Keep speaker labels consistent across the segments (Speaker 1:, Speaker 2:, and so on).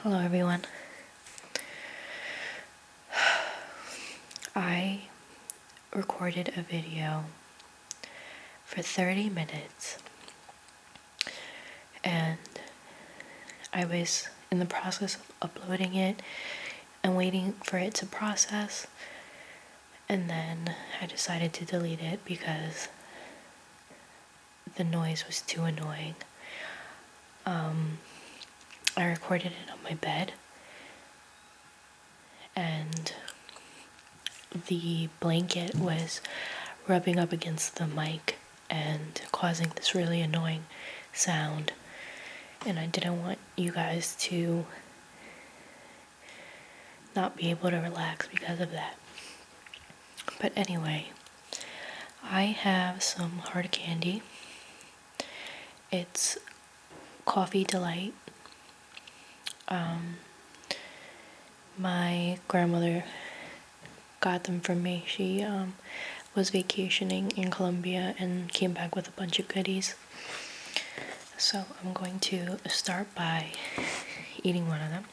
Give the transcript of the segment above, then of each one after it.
Speaker 1: Hello everyone. I recorded a video for 30 minutes and I was in the process of uploading it and waiting for it to process, and then I decided to delete it because the noise was too annoying. I recorded it on my bed and the blanket was rubbing up against the mic and causing this really annoying sound, and I didn't want you guys to not be able to relax because of that. But anyway, I have some hard candy. It's Coffee Delight. My grandmother got them from me. She was vacationing in Colombia and came back with a bunch of goodies. So I'm going to start by eating one of them.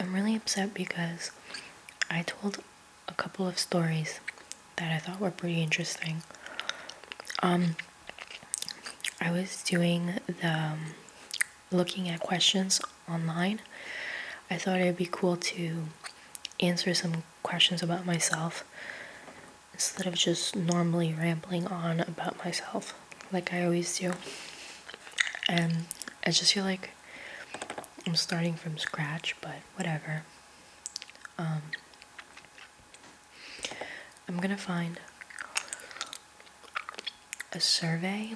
Speaker 1: I'm really upset because I told a couple of stories that I thought were pretty interesting. I was doing the looking at questions online. I thought it'd be cool to answer some questions about myself instead of just normally rambling on about myself like I always do. And I just feel like I'm starting from scratch, but whatever. I'm gonna find a survey.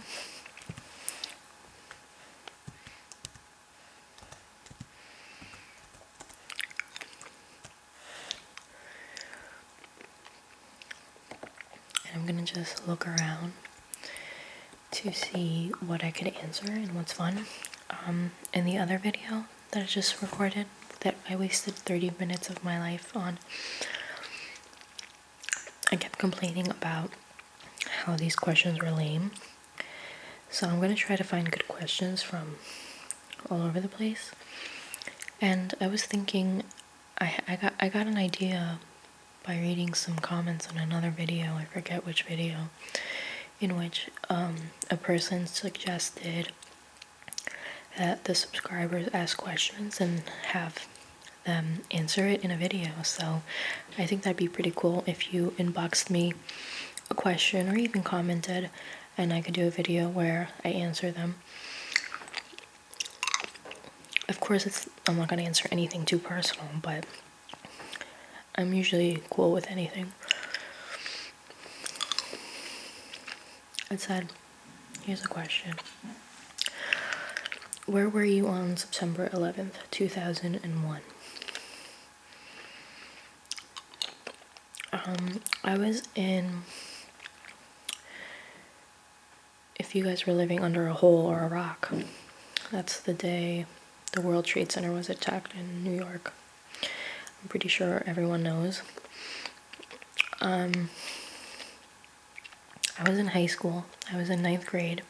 Speaker 1: And I'm gonna just look around to see what I could answer and what's fun. In the other video that I just recorded, that I wasted 30 minutes of my life on, I kept complaining about how these questions were lame. So I'm gonna try to find good questions from all over the place. And I was thinking, I got an idea by reading some comments on another video, I forget which video, in which a person suggested that the subscribers ask questions and have them answer it in a video. So I think that'd be pretty cool if you inboxed me a question or even commented, and I could do a video where I answer them. Of course, I'm not gonna answer anything too personal, but I'm usually cool with anything. It said, here's a question. Where were you on September 11th, 2001? I was in, if you guys were living under a hole or a rock, that's the day the World Trade Center was attacked in New York. I'm pretty sure everyone knows. I was in high school. I was in 9th grade.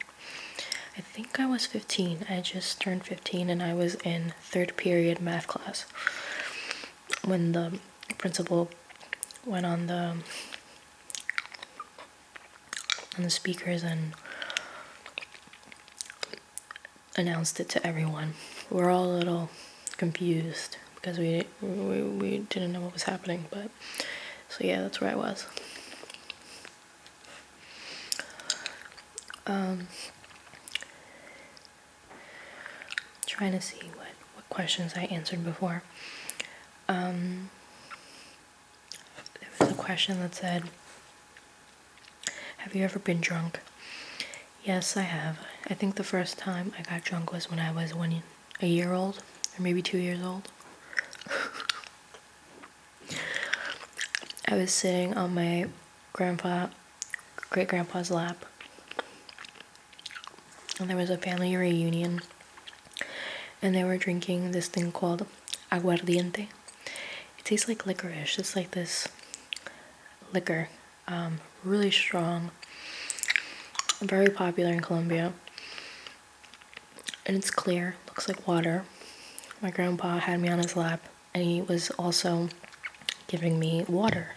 Speaker 1: I think I was 15. I just turned 15 and I was in 3rd period math class when the principal went on the speakers and announced it to everyone. We're all a little confused because we didn't know what was happening, but so yeah, that's where I was. Trying to see what questions I answered before. There was a question that said, have you ever been drunk? Yes, I have. I think the first time I got drunk was when I was a year old, or maybe 2 years old. I was sitting on my great grandpa's lap, and there was a family reunion, and they were drinking this thing called aguardiente. It tastes like licorice. It's like this liquor, really strong, very popular in Colombia, and it's clear, looks like water. My grandpa had me on his lap, and he was also giving me water,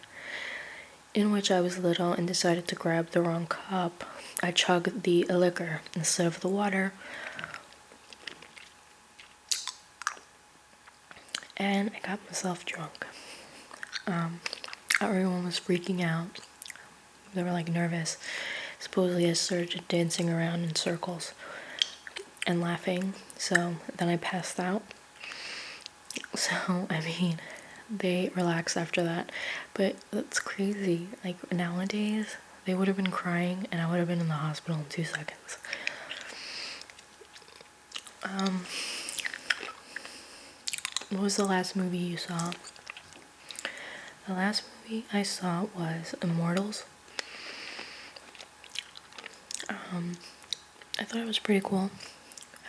Speaker 1: in which I was little and decided to grab the wrong cup. I chugged the liquor instead of the water, and I got myself drunk. Everyone was freaking out. They were like nervous. Supposedly I started dancing around in circles and laughing, so then I passed out. So, I mean, they relaxed after that, but that's crazy. Like, nowadays, they would have been crying and I would have been in the hospital in 2 seconds. What was the last movie you saw? The last movie I saw was Immortals. I thought it was pretty cool.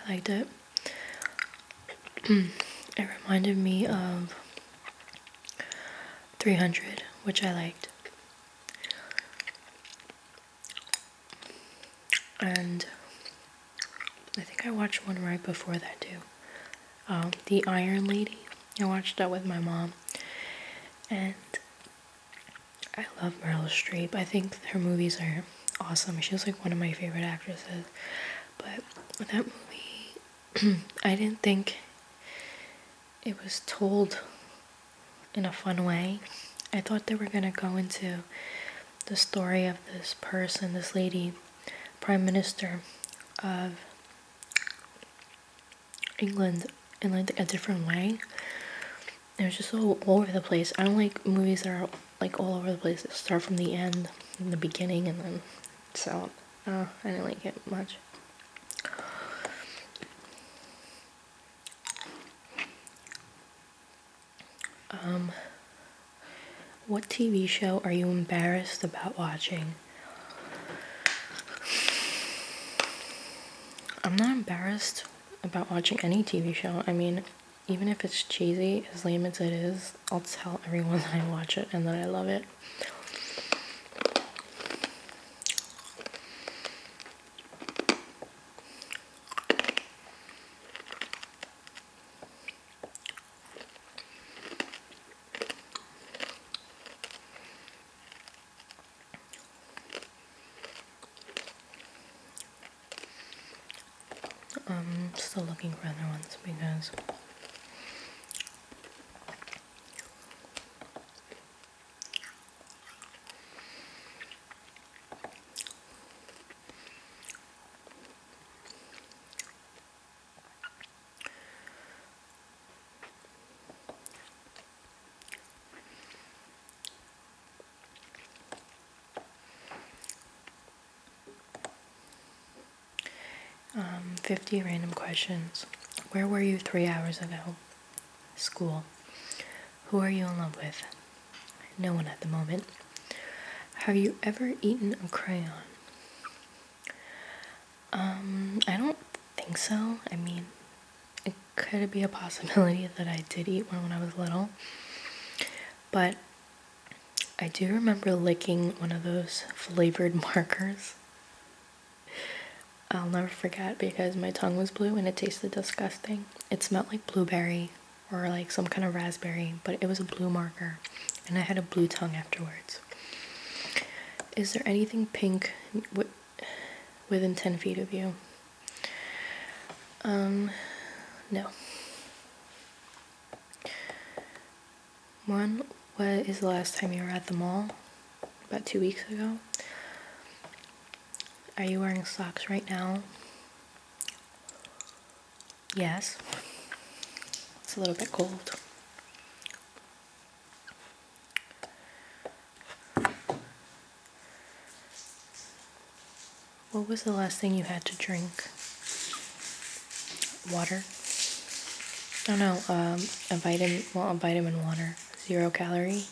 Speaker 1: I liked it. It reminded me of 300, which I liked. And I think I watched one right before that too. The Iron Lady. I watched that with my mom. And I love Meryl Streep. I think her movies are awesome. She was like one of my favorite actresses. But with that movie, I didn't think it was told in a fun way. I thought they were gonna go into the story of this person, this lady, Prime Minister of England, in like a different way. It was just so all over the place. I don't like movies that are like all over the place. That start from the end, in the beginning, and then so I didn't like it much. What TV show are you embarrassed about watching? I'm not embarrassed about watching any TV show. I mean, even if it's cheesy, as lame as it is, I'll tell everyone that I watch it and that I love it. I'm still looking for other ones because 50 random questions. Where were you 3 hours ago? School. Who are you in love with? No one at the moment. Have you ever eaten a crayon? I don't think so. I mean, it could be a possibility that I did eat one when I was little. But I do remember licking one of those flavored markers. I'll never forget because my tongue was blue and it tasted disgusting. It smelled like blueberry or like some kind of raspberry, but it was a blue marker and I had a blue tongue afterwards. Is there anything pink within 10 feet of you? No. What is the last time you were at the mall? About 2 weeks ago. Are you wearing socks right now? Yes. It's a little bit cold. What was the last thing you had to drink? Water? Oh no, a vitamin water. 0 calorie.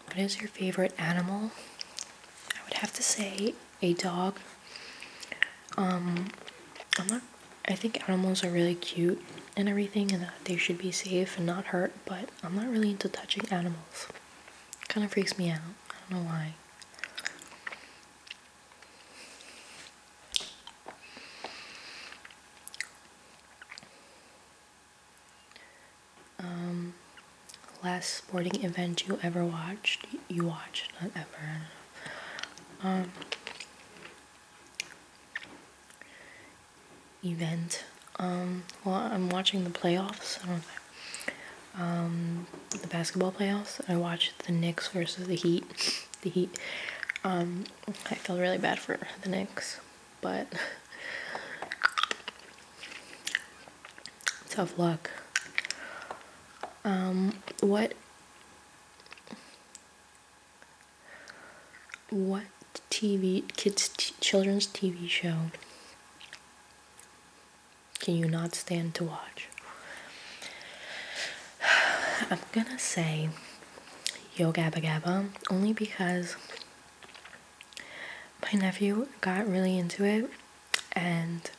Speaker 1: What is your favorite animal? I would have to say a dog. I'm not. I think animals are really cute and everything, and that they should be safe and not hurt. But I'm not really into touching animals. It kind of freaks me out. I don't know why. Last sporting event you ever watched? You watched, not ever. Event. Well, I'm watching the playoffs. I don't know. The basketball playoffs. I watched the Knicks versus the Heat. The Heat. I felt really bad for the Knicks, but tough luck. What children's TV show can you not stand to watch? I'm gonna say Yo Gabba Gabba, only because my nephew got really into it, and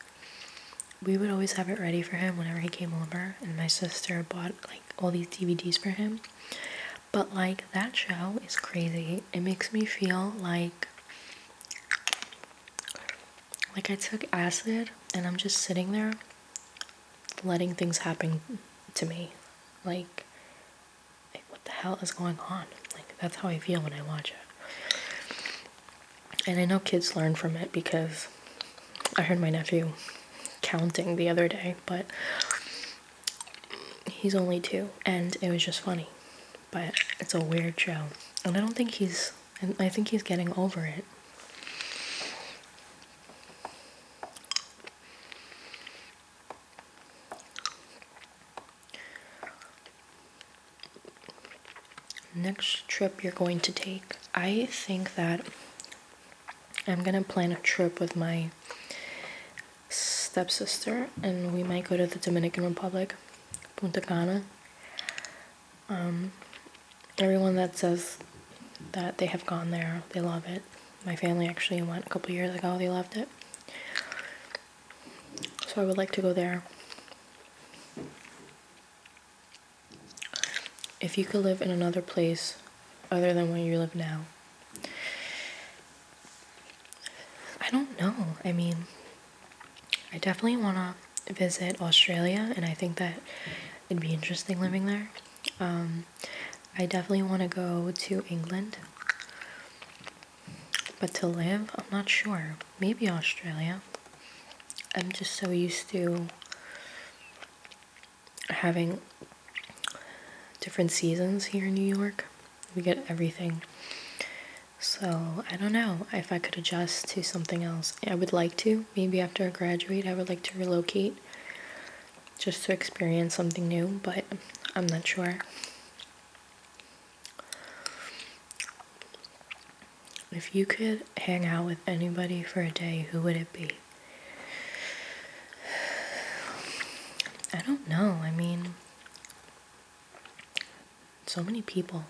Speaker 1: we would always have it ready for him whenever he came over, and my sister bought like all these DVDs for him. But like, that show is crazy. It makes me feel like I took acid and I'm just sitting there letting things happen to me. Like what the hell is going on? Like, that's how I feel when I watch it. And I know kids learn from it, because I heard my nephew counting the other day, but he's only 2, and it was just funny. But it's a weird show, and I think he's getting over it. Next trip you're going to take? I think that I'm gonna plan a trip with my stepsister, and we might go to the Dominican Republic, Punta Cana. Everyone that says that they have gone there, they love it. My family actually went a couple years ago. They loved it. So I would like to go there. If you could live in another place other than where you live now, I don't know. I mean, I definitely want to visit Australia, and I think that it'd be interesting living there. I definitely want to go to England, but to live, I'm not sure. Maybe Australia. I'm just so used to having different seasons here in New York. We get everything. So I don't know if I could adjust to something else. I would like to. Maybe after I graduate, I would like to relocate just to experience something new, but I'm not sure. If you could hang out with anybody for a day, who would it be? I don't know. I mean, so many people.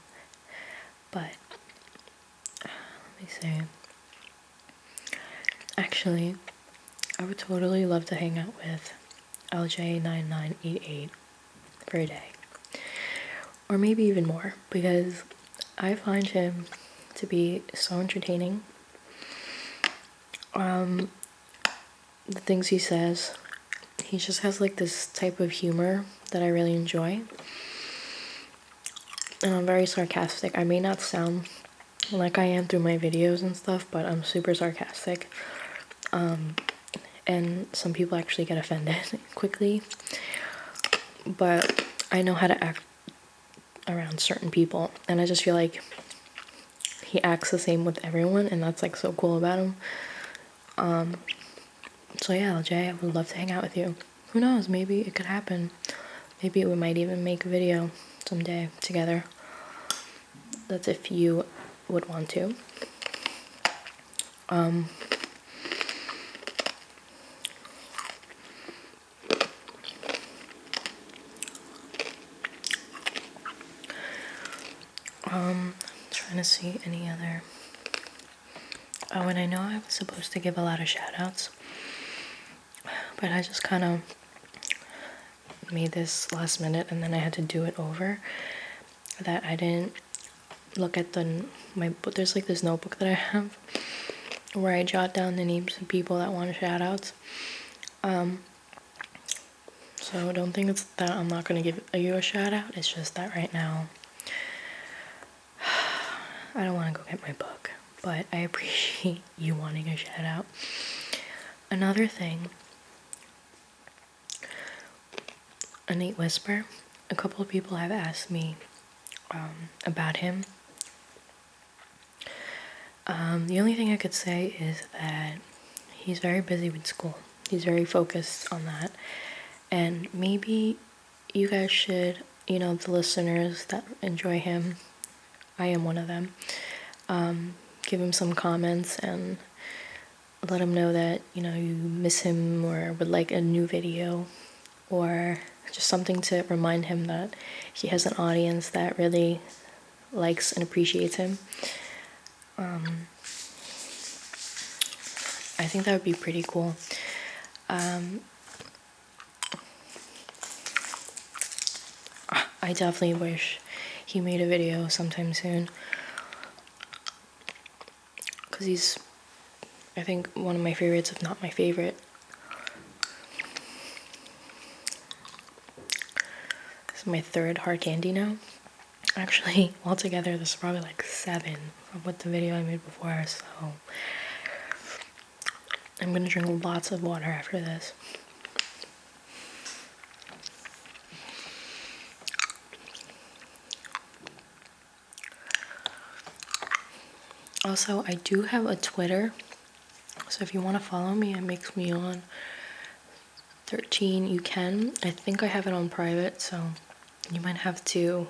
Speaker 1: But let me see. Actually, I would totally love to hang out with LJ9988 for a day. Or maybe even more, because I find him to be so entertaining. The things he says, he just has like this type of humor that I really enjoy. And I'm very sarcastic. I may not sound like I am through my videos and stuff, but I'm super sarcastic. And some people actually get offended quickly. But I know how to act around certain people, and I just feel like he acts the same with everyone, and that's like so cool about him. So yeah, LJ, I would love to hang out with you. Who knows, maybe it could happen. Maybe we might even make a video someday together. That's if you would want to. trying to see any other. Oh, and I know I was supposed to give a lot of shout-outs, but I just kind of made this last minute and then I had to do it over. That I didn't look at my book. There's like this notebook that I have where I jot down the names of people that want shout-outs. So don't think it's that I'm not gonna give you a shout-out. It's just that right now I don't want to go get my book, but I appreciate you wanting a shout-out. Another thing, a Nate Whisper. A couple of people have asked me about him. The only thing I could say is that he's very busy with school. He's very focused on that. And maybe you guys should, the listeners that enjoy him, I am one of them, give him some comments and let him know that, you miss him or would like a new video, or just something to remind him that he has an audience that really likes and appreciates him. I think that would be pretty cool. I definitely wish he made a video sometime soon, because he's, I think, one of my favorites, if not my favorite. This is my third hard candy now. Actually, altogether, this is probably like 7 with the video I made before, so I'm gonna drink lots of water after this. Also, I do have a Twitter, so if you want to follow me, it makes me on 13. You can. I think I have it on private, so you might have to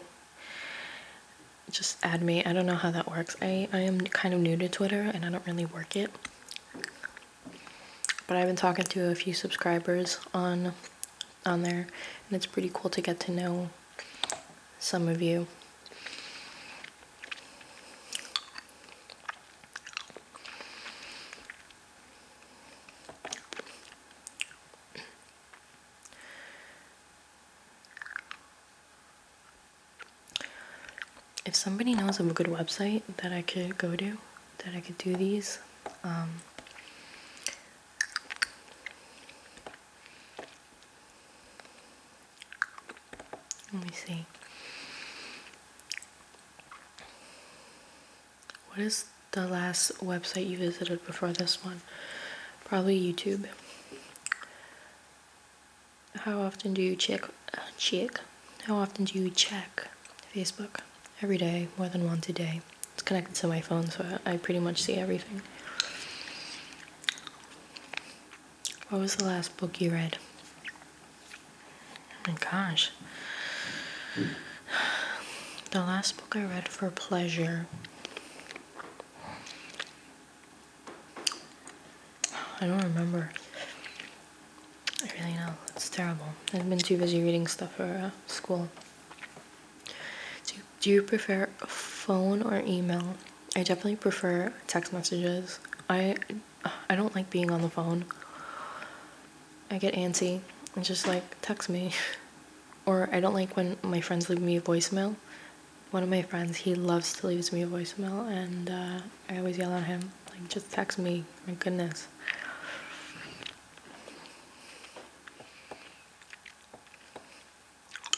Speaker 1: just add me. I don't know how that works. I am kind of new to Twitter and I don't really work it, but I've been talking to a few subscribers on there, and it's pretty cool to get to know some of you. If somebody knows of a good website that I could go to, that I could do these, let me see. What is the last website you visited before this one? Probably YouTube. How often do you check? How often do you check Facebook? Every day, more than once a day. It's connected to my phone, so I pretty much see everything. What was the last book you read? Oh my gosh. The last book I read for pleasure, I don't remember. I really know. It's terrible. I've been too busy reading stuff for school. Do you prefer phone or email? I definitely prefer text messages. I don't like being on the phone. I get antsy and just like text me. Or I don't like when my friends leave me a voicemail. One of my friends, he loves to leave me a voicemail, and I always yell at him, like, just text me, my goodness.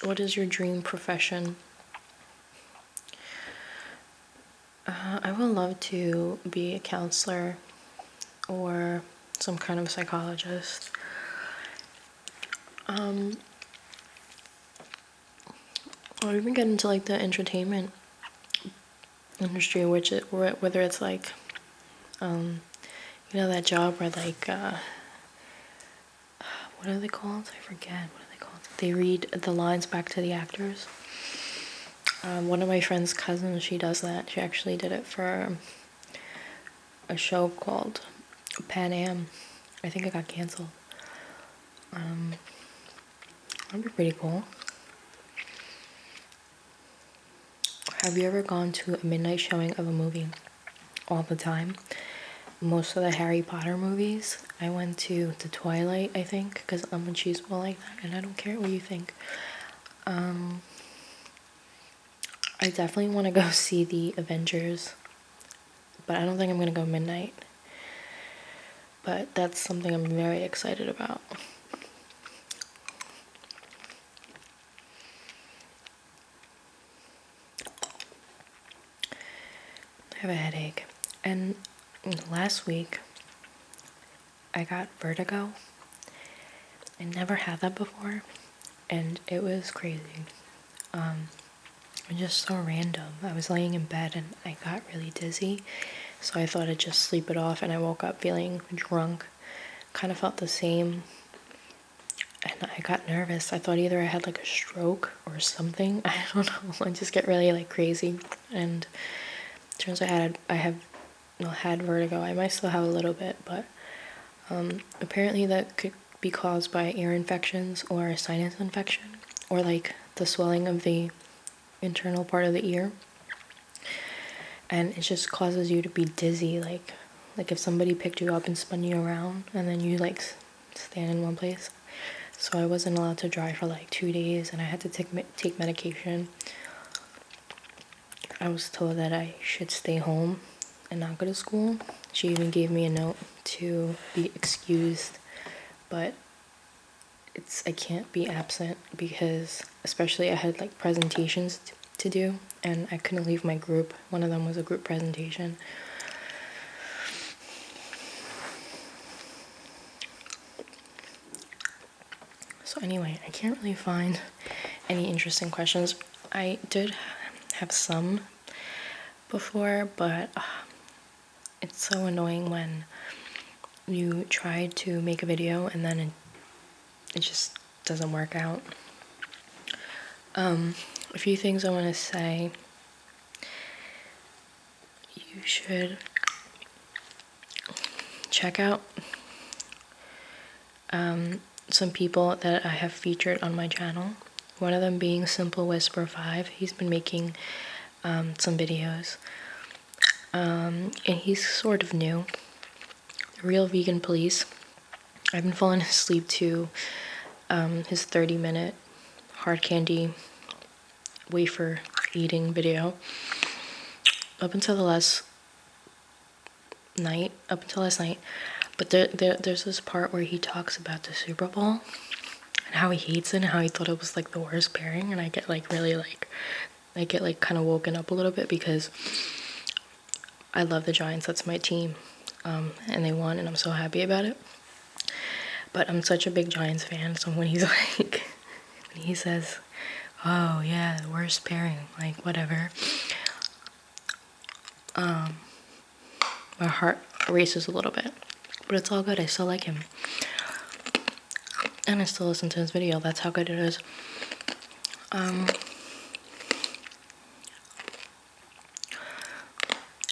Speaker 1: What is your dream profession? I would love to be a counselor or some kind of psychologist. Or even get into like the entertainment industry, whether it's like, that job where like, what are they called? I forget. What are they called? They read the lines back to the actors. One of my friend's cousins, she does that. She actually did it for a show called Pan Am. I think it got canceled. That'd be pretty cool. have you ever gone to a midnight showing of a movie all the time? Most of the Harry Potter movies, I went to the Twilight, I think, because I'm a cheeseball like that, and I don't care what you think. I definitely want to go see the Avengers, but I don't think I'm going to go midnight. But that's something I'm very excited about. I have a headache. And last week, I got vertigo. I never had that before, and it was crazy. Just so random. I was laying in bed and I got really dizzy, so I thought I'd just sleep it off, and I woke up feeling drunk. Kind of felt the same, and I got nervous. I thought either I had like a stroke or something. I don't know. I just get really like crazy, and turns out I have had vertigo. I might still have a little bit, but apparently that could be caused by ear infections or a sinus infection, or like the swelling of the internal part of the ear, and it just causes you to be dizzy, like if somebody picked you up and spun you around and then you like stand in one place. So I wasn't allowed to drive for like 2 days, and I had to take medication. I was told that I should stay home and not go to school. She even gave me a note to be excused, but I can't be absent because especially I had like presentations to do, and I couldn't leave my group. One of them was a group presentation. So anyway, I can't really find any interesting questions. I did have some before, but it's so annoying when you try to make a video and then it just doesn't work out. A few things I want to say. You should check out some people that I have featured on my channel. One of them being Simple Whisper 5. He's been making some videos, and he's sort of new. Real Vegan Police. I've been falling asleep to his 30-minute hard candy wafer eating video up until last night. But there's this part where he talks about the Super Bowl and how he hates it and how he thought it was like the worst pairing, and I get like really like I get like kind of woken up a little bit because I love the Giants. That's my team, and they won, and I'm so happy about it. But I'm such a big Giants fan, so when he's like, when he says, "Oh yeah, the worst pairing," like whatever, my heart races a little bit. But it's all good. I still like him, and I still listen to his video. That's how good it is.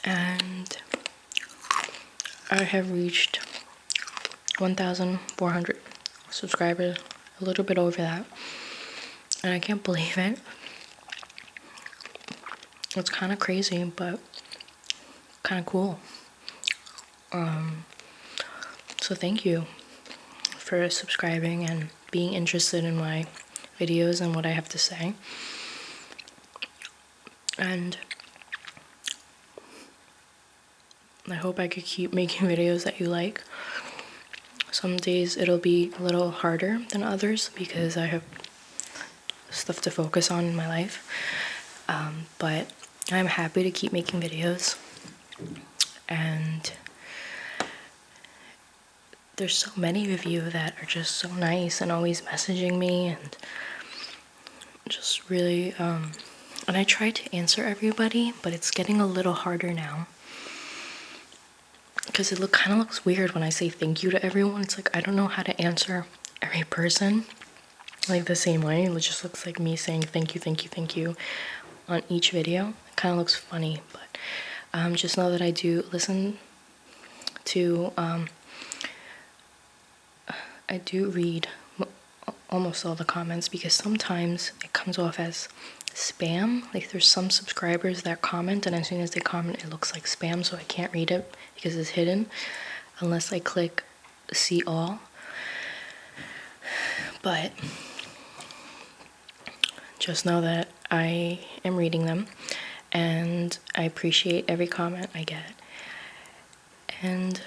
Speaker 1: And I have reached 1,400 subscribers, a little bit over that, and I can't believe it. It's kind of crazy, but kind of cool. So thank you for subscribing and being interested in my videos and what I have to say. And I hope I could keep making videos that you like. Some days it'll be a little harder than others because I have stuff to focus on in my life. But I'm happy to keep making videos. And there's so many of you that are just so nice and always messaging me and just really, and I try to answer everybody, but it's getting a little harder now. Because it kind of looks weird when I say thank you to everyone. It's like I don't know how to answer every person like the same way. It just looks like me saying thank you, thank you, thank you on each video. It kind of looks funny, but just know that I do listen to, I do read almost all the comments because sometimes it comes off as spam. Like there's some subscribers that comment, and as soon as they comment it looks like spam, so I can't read it because it's hidden unless I click see all. But just know that I am reading them and I appreciate every comment I get. And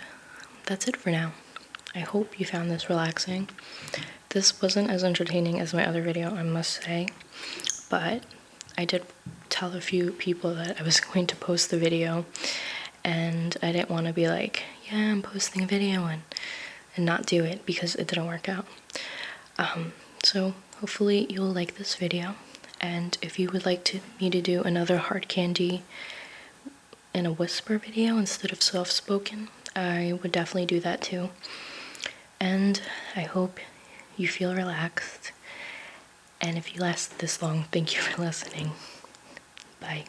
Speaker 1: that's it for now. I hope you found this relaxing. This wasn't as entertaining as my other video, I must say, but I did tell a few people that I was going to post the video, and I didn't want to be like, yeah, I'm posting a video and not do it because it didn't work out. So hopefully you'll like this video, and if you would like me to do another hard candy in a whisper video instead of soft-spoken, I would definitely do that too. And I hope you feel relaxed, and if you lasted this long, thank you for listening. Bye.